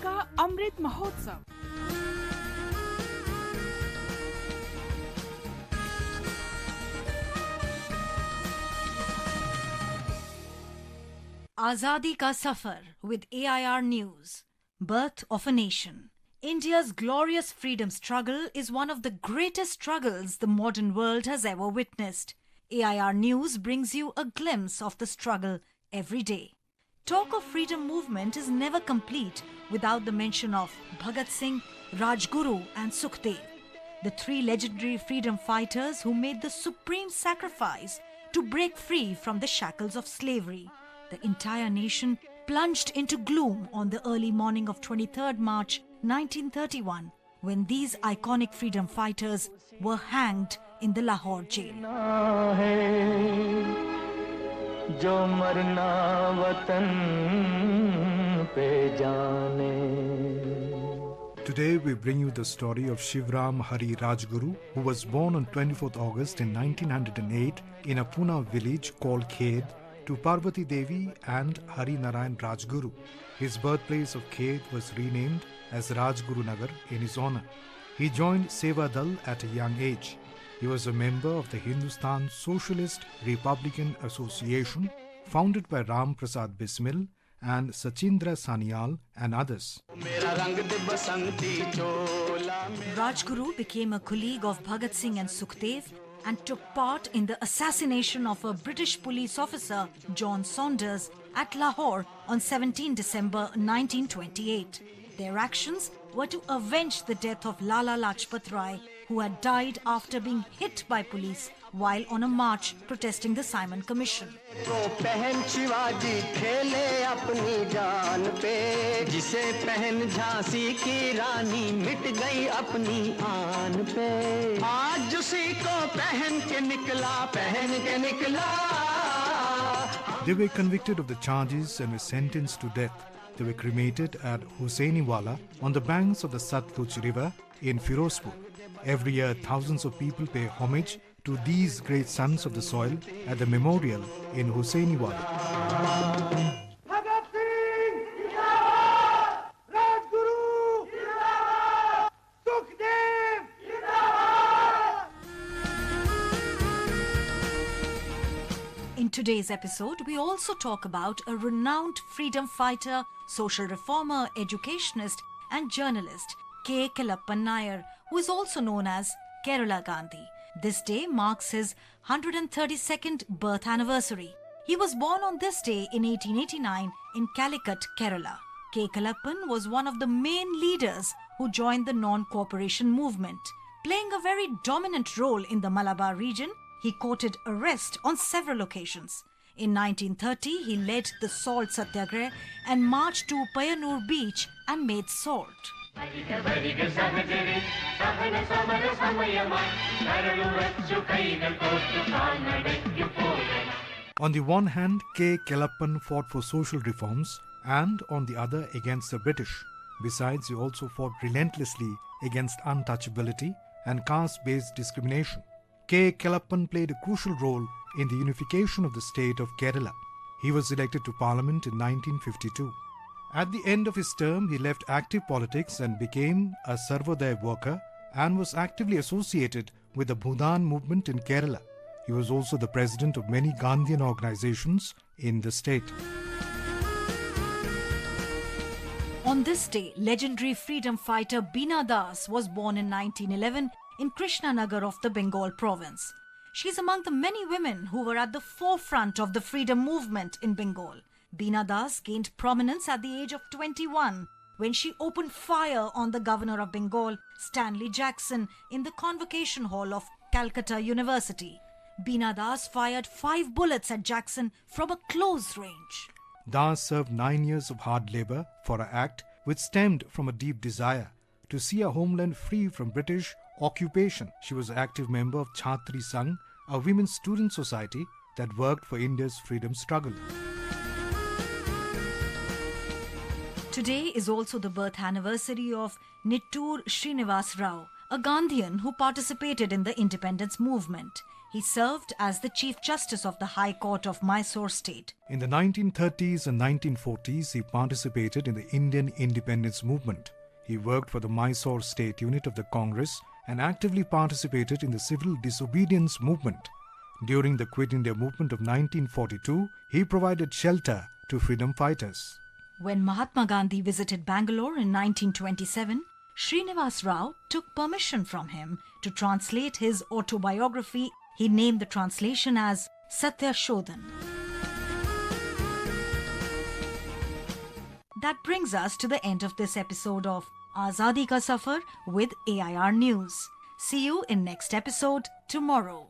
का Amrit Mahotsav. Azadi Ka Safar with AIR News. Birth of a Nation. India's glorious freedom struggle is one of the greatest struggles the modern world has ever witnessed. AIR News brings you a glimpse of the struggle every day. Talk of freedom movement is never complete without the mention of Bhagat Singh, Rajguru and Sukhdev, the three legendary freedom fighters who made the supreme sacrifice to break free from the shackles of slavery. The entire nation plunged into gloom on the early morning of 23rd March 1931 when these iconic freedom fighters were hanged in the Lahore jail. Today we bring you the story of Shivram Hari Rajguru, who was born on 24th August in 1908 in a Pune village called Khed to Parvati Devi and Hari Narayan Rajguru. His birthplace of Khed was renamed as Rajguru Nagar in his honor. He joined Seva Dal at a young age. He was a member of the Hindustan Socialist Republican Association, founded by Ram Prasad Bismil and Sachindra Sanyal and others. Rajguru became a colleague of Bhagat Singh and Sukhdev and took part in the assassination of a British police officer, John Saunders, at Lahore on 17 December 1928. Their actions were to avenge the death of Lala Lajpat Rai, who had died after being hit by police while on a march protesting the Simon Commission. They were convicted of the charges and were sentenced to death. They were cremated at Hussainiwala on the banks of the Satluj River in Firozpur. Every year, thousands of people pay homage to these great sons of the soil at the memorial in Hussainiwala. Bhagat Singh, Jindabad! Rajguru, Jindabad! Sukhdev, Jindabad! In today's episode, we also talk about a renowned freedom fighter, social reformer, educationist and journalist, K. Kelappan Nair, who is also known as Kerala Gandhi. This day marks his 132nd birth anniversary. He was born on this day in 1889 in Calicut, Kerala. K. Kelappan was one of the main leaders who joined the non-cooperation movement. Playing a very dominant role in the Malabar region, he courted arrest on several occasions. In 1930, he led the salt satyagrah and marched to Payanur beach and made salt. On the one hand, K. Kelappan fought for social reforms and on the other against the British. Besides, he also fought relentlessly against untouchability and caste-based discrimination. K. Kelappan played a crucial role in the unification of the state of Kerala. He was elected to Parliament in 1952. At the end of his term, he left active politics and became a Sarvodaya worker and was actively associated with the Bhudan movement in Kerala. He was also the president of many Gandhian organizations in the state. On this day, legendary freedom fighter Beena Das was born in 1911 in Krishnanagar of the Bengal province. She is among the many women who were at the forefront of the freedom movement in Bengal. Beena Das gained prominence at the age of 21 when she opened fire on the governor of Bengal, Stanley Jackson, in the Convocation Hall of Calcutta University. Beena Das fired 5 bullets at Jackson from a close range. Das served 9 years of hard labor for an act which stemmed from a deep desire to see a homeland free from British occupation. She was an active member of Chhatri Sangh, a women's student society that worked for India's freedom struggle. Today is also the birth anniversary of Nittur Srinivas Rao, a Gandhian who participated in the independence movement. He served as the Chief Justice of the High Court of Mysore State. In the 1930s and 1940s, he participated in the Indian independence movement. He worked for the Mysore State Unit of the Congress and actively participated in the civil disobedience movement. During the Quit India movement of 1942, he provided shelter to freedom fighters. When Mahatma Gandhi visited Bangalore in 1927, Srinivas Rao took permission from him to translate his autobiography. He named the translation as Satya Shodhan. That brings us to the end of this episode of Azadi Ka Safar with AIR News. See you in next episode tomorrow.